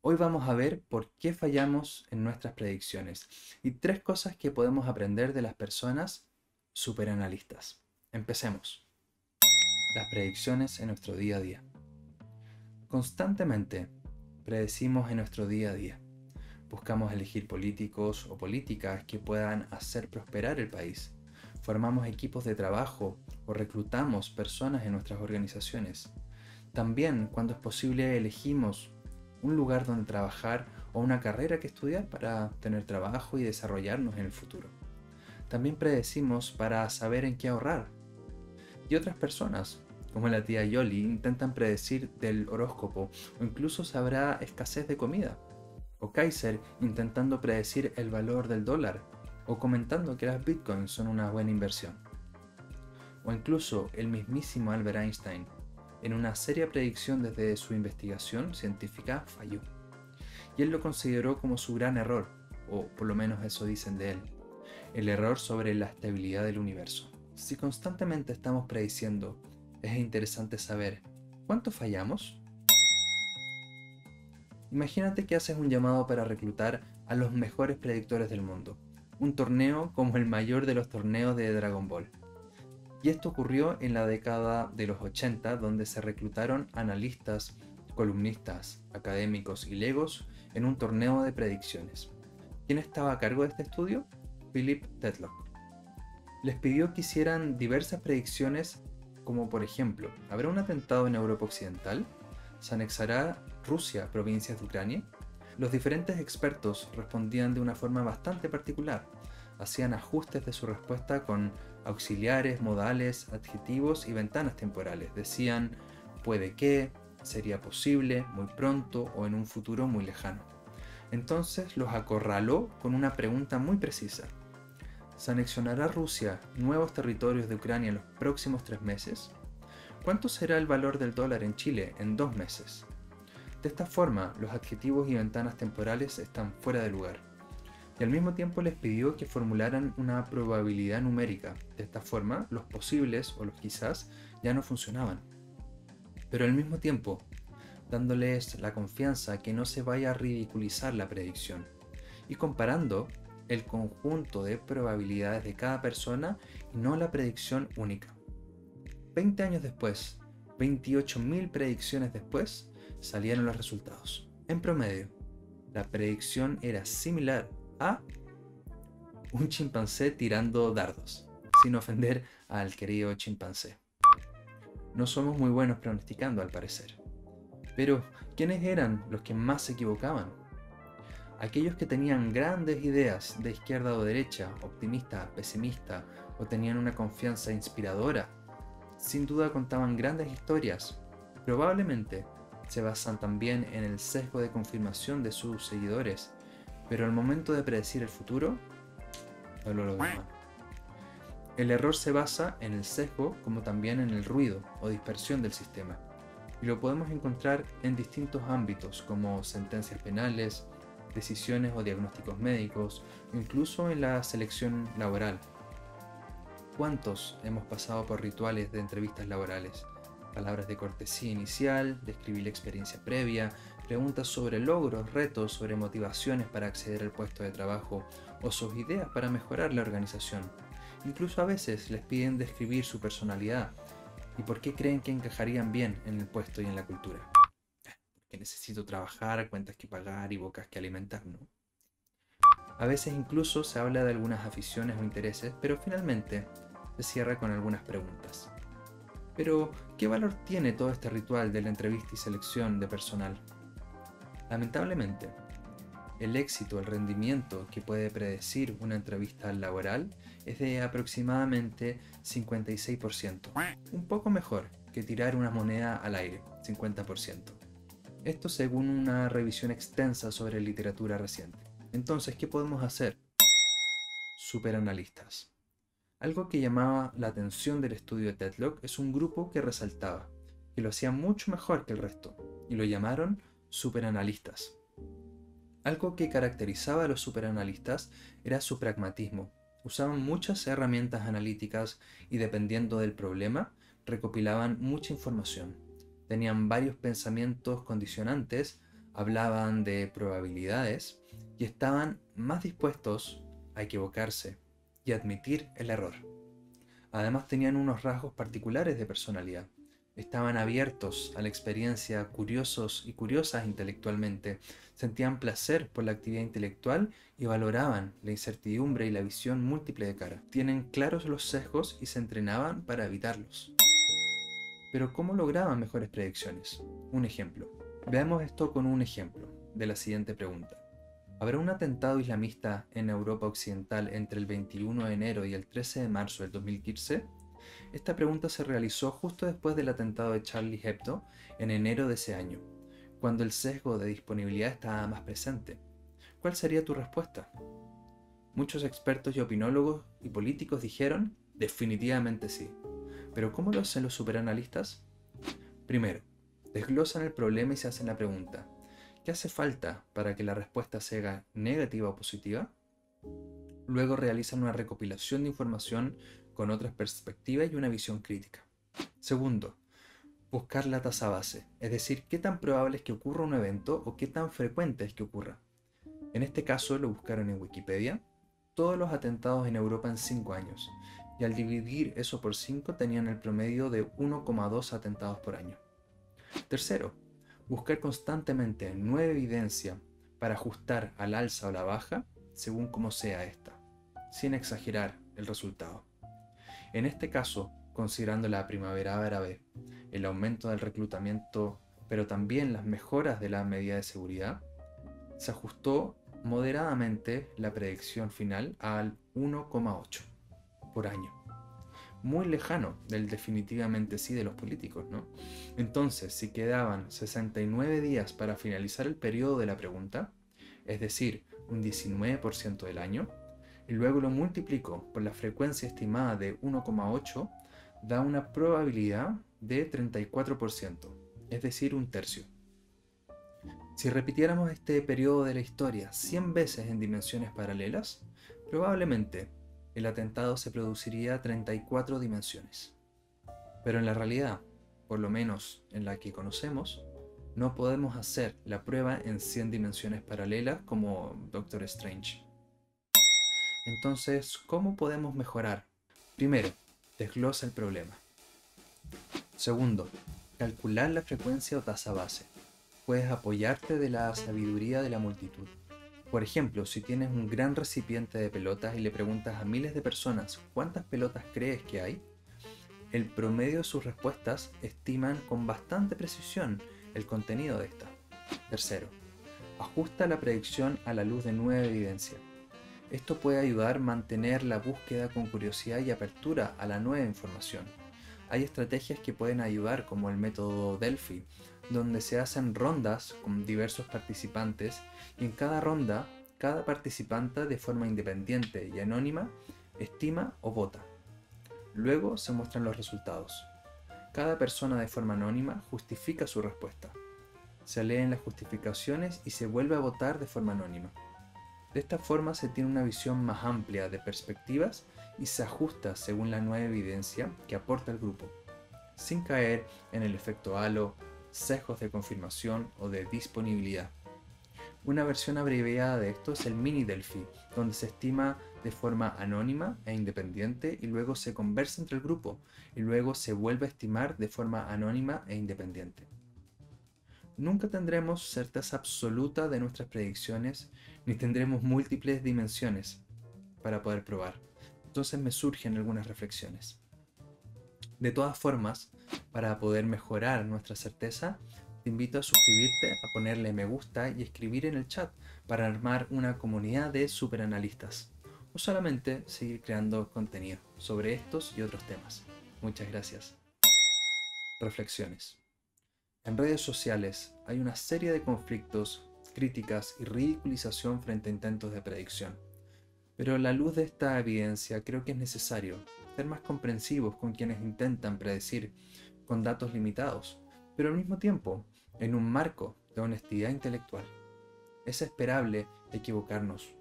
Hoy vamos a ver por qué fallamos en nuestras predicciones y tres cosas que podemos aprender de las personas superanalistas. Empecemos. Las predicciones en nuestro día a día. Constantemente predecimos en nuestro día a día. Buscamos elegir políticos o políticas que puedan hacer prosperar el país. Formamos equipos de trabajo o reclutamos personas en nuestras organizaciones. También, cuando es posible, elegimos un lugar donde trabajar o una carrera que estudiar para tener trabajo y desarrollarnos en el futuro. También predecimos para saber en qué ahorrar. Y otras personas, como la tía Yoli, intentan predecir del horóscopo o incluso si habrá escasez de comida. O Kaiser intentando predecir el valor del dólar o comentando que las bitcoins son una buena inversión. O incluso el mismísimo Albert Einstein, en una seria predicción desde su investigación científica, falló. Y él lo consideró como su gran error, o por lo menos eso dicen de él, el error sobre la estabilidad del universo. Si constantemente estamos prediciendo, es interesante saber, ¿cuánto fallamos? Imagínate que haces un llamado para reclutar a los mejores predictores del mundo, un torneo como el mayor de los torneos de Dragon Ball. Y esto ocurrió en la década de los 80, donde se reclutaron analistas, columnistas, académicos y legos en un torneo de predicciones. ¿Quién estaba a cargo de este estudio? Philip Tetlock. Les pidió que hicieran diversas predicciones como por ejemplo, ¿habrá un atentado en Europa Occidental? ¿Se anexará Rusia a provincias de Ucrania? Los diferentes expertos respondían de una forma bastante particular. Hacían ajustes de su respuesta con auxiliares, modales, adjetivos y ventanas temporales. Decían puede que, sería posible, muy pronto o en un futuro muy lejano. Entonces los acorraló con una pregunta muy precisa. ¿Se anexionará Rusia nuevos territorios de Ucrania en los próximos 3 meses? ¿Cuánto será el valor del dólar en Chile en 2 meses? De esta forma, los adjetivos y ventanas temporales están fuera de lugar. Y al mismo tiempo les pidió que formularan una probabilidad numérica. De esta forma, los posibles o los quizás ya no funcionaban. Pero al mismo tiempo, dándoles la confianza que no se vaya a ridiculizar la predicción. Y comparando el conjunto de probabilidades de cada persona y no la predicción única. 20 años después, 28.000 predicciones después, salieron los resultados. En promedio, la predicción era similar a un chimpancé tirando dardos, sin ofender al querido chimpancé. No somos muy buenos pronosticando al parecer. Pero, ¿quiénes eran los que más se equivocaban? Aquellos que tenían grandes ideas de izquierda o derecha, optimista, pesimista, o tenían una confianza inspiradora, sin duda contaban grandes historias. Probablemente se basan también en el sesgo de confirmación de sus seguidores, pero al momento de predecir el futuro, no lo logran. El error se basa en el sesgo como también en el ruido o dispersión del sistema, y lo podemos encontrar en distintos ámbitos como sentencias penales, decisiones o diagnósticos médicos, incluso en la selección laboral. ¿Cuántos hemos pasado por rituales de entrevistas laborales? Palabras de cortesía inicial, describir la experiencia previa, preguntas sobre logros, retos, sobre motivaciones para acceder al puesto de trabajo o sus ideas para mejorar la organización. Incluso a veces les piden describir su personalidad y por qué creen que encajarían bien en el puesto y en la cultura. Porque necesito trabajar, cuentas que pagar y bocas que alimentar, ¿no? A veces incluso se habla de algunas aficiones o intereses, pero finalmente se cierra con algunas preguntas. Pero, ¿qué valor tiene todo este ritual de la entrevista y selección de personal? Lamentablemente, el éxito, el rendimiento que puede predecir una entrevista laboral es de aproximadamente 56%, un poco mejor que tirar una moneda al aire, 50%. Esto según una revisión extensa sobre literatura reciente. Entonces, ¿qué podemos hacer? Superanalistas. Algo que llamaba la atención del estudio de Tetlock es un grupo que resaltaba, que lo hacía mucho mejor que el resto, y lo llamaron superanalistas. Algo que caracterizaba a los superanalistas era su pragmatismo. Usaban muchas herramientas analíticas y dependiendo del problema, recopilaban mucha información. Tenían varios pensamientos condicionantes hablaban de probabilidades y estaban más dispuestos a equivocarse y admitir el error. Además tenían unos rasgos particulares de personalidad. Estaban abiertos a la experiencia, curiosos y curiosas intelectualmente, sentían placer por la actividad intelectual y valoraban la incertidumbre y la visión múltiple de cara. Tienen claros los sesgos y se entrenaban para evitarlos. Pero ¿cómo lograban mejores predicciones? Un ejemplo. Veamos esto con un ejemplo de la siguiente pregunta. ¿Habrá un atentado islamista en Europa Occidental entre el 21 de enero y el 13 de marzo del 2015? Esta pregunta se realizó justo después del atentado de Charlie Hebdo en enero de ese año, cuando el sesgo de disponibilidad estaba más presente. ¿Cuál sería tu respuesta? Muchos expertos y opinólogos y políticos dijeron, definitivamente sí. ¿Pero cómo lo hacen los superanalistas? Primero, desglosan el problema y se hacen la pregunta, ¿qué hace falta para que la respuesta sea negativa o positiva? Luego realizan una recopilación de información con otras perspectivas y una visión crítica. Segundo, buscar la tasa base, es decir, qué tan probable es que ocurra un evento o qué tan frecuente es que ocurra. En este caso lo buscaron en Wikipedia, todos los atentados en Europa en 5 años, y al dividir eso por 5 tenían el promedio de 1,2 atentados por año. Tercero, buscar constantemente nueva evidencia para ajustar al alza o la baja según como sea esta, sin exagerar el resultado. En este caso, considerando la primavera árabe, el aumento del reclutamiento, pero también las mejoras de la medida de seguridad, se ajustó moderadamente la predicción final al 1,8 por año. Muy lejano del definitivamente sí de los políticos, ¿no? Entonces, si quedaban 69 días para finalizar el periodo de la pregunta, es decir, un 19% del año, y luego lo multiplico por la frecuencia estimada de 1,8, da una probabilidad de 34%, es decir, un tercio. Si repitiéramos este periodo de la historia 100 veces en dimensiones paralelas, probablemente el atentado se produciría a 34 dimensiones. Pero en la realidad, por lo menos en la que conocemos, no podemos hacer la prueba en 100 dimensiones paralelas como Doctor Strange. Entonces, ¿cómo podemos mejorar? Primero, desglosa el problema. Segundo, calcular la frecuencia o tasa base. Puedes apoyarte de la sabiduría de la multitud. Por ejemplo, si tienes un gran recipiente de pelotas y le preguntas a miles de personas cuántas pelotas crees que hay, el promedio de sus respuestas estiman con bastante precisión el contenido de esta. Tercero, ajusta la predicción a la luz de nueva evidencia. Esto puede ayudar a mantener la búsqueda con curiosidad y apertura a la nueva información. Hay estrategias que pueden ayudar, como el método Delphi, donde se hacen rondas con diversos participantes y en cada ronda, cada participante de forma independiente y anónima estima o vota. Luego se muestran los resultados. Cada persona de forma anónima justifica su respuesta. Se leen las justificaciones y se vuelve a votar de forma anónima. De esta forma se tiene una visión más amplia de perspectivas y se ajusta según la nueva evidencia que aporta el grupo, sin caer en el efecto halo, sesgos de confirmación o de disponibilidad. Una versión abreviada de esto es el mini Delphi, donde se estima de forma anónima e independiente y luego se conversa entre el grupo y luego se vuelve a estimar de forma anónima e independiente. Nunca tendremos certeza absoluta de nuestras predicciones ni tendremos múltiples dimensiones para poder probar. Entonces me surgen algunas reflexiones. De todas formas, para poder mejorar nuestra certeza, te invito a suscribirte, a ponerle me gusta y escribir en el chat para armar una comunidad de superanalistas o solamente seguir creando contenido sobre estos y otros temas. Muchas gracias. Reflexiones. En redes sociales hay una serie de conflictos, críticas y ridiculización frente a intentos de predicción. Pero a la luz de esta evidencia creo que es necesario ser más comprensivos con quienes intentan predecir con datos limitados, pero al mismo tiempo en un marco de honestidad intelectual. Es esperable equivocarnos,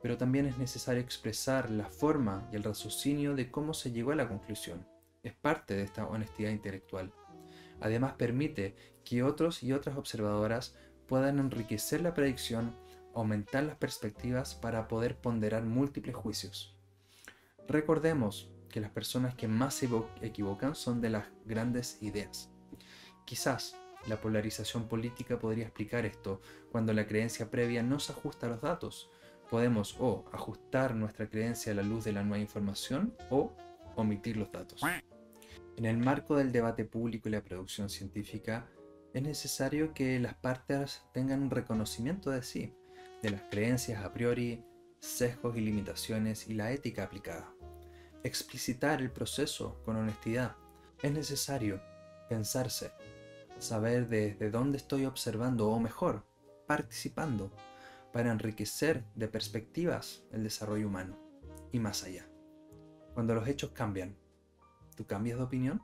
pero también es necesario expresar la forma y el raciocinio de cómo se llegó a la conclusión. Es parte de esta honestidad intelectual. Además permite que otros y otras observadoras puedan enriquecer la predicción, aumentar las perspectivas para poder ponderar múltiples juicios. Recordemos que las personas que más se equivocan son de las grandes ideas. Quizás la polarización política podría explicar esto cuando la creencia previa no se ajusta a los datos. Podemos o ajustar nuestra creencia a la luz de la nueva información o omitir los datos. En el marco del debate público y la producción científica, es necesario que las partes tengan un reconocimiento de sí, de las creencias a priori, sesgos y limitaciones y la ética aplicada. Explicitar el proceso con honestidad. Es necesario pensarse, saber desde dónde estoy observando o mejor, participando, para enriquecer de perspectivas el desarrollo humano y más allá. Cuando los hechos cambian, ¿tú cambias de opinión?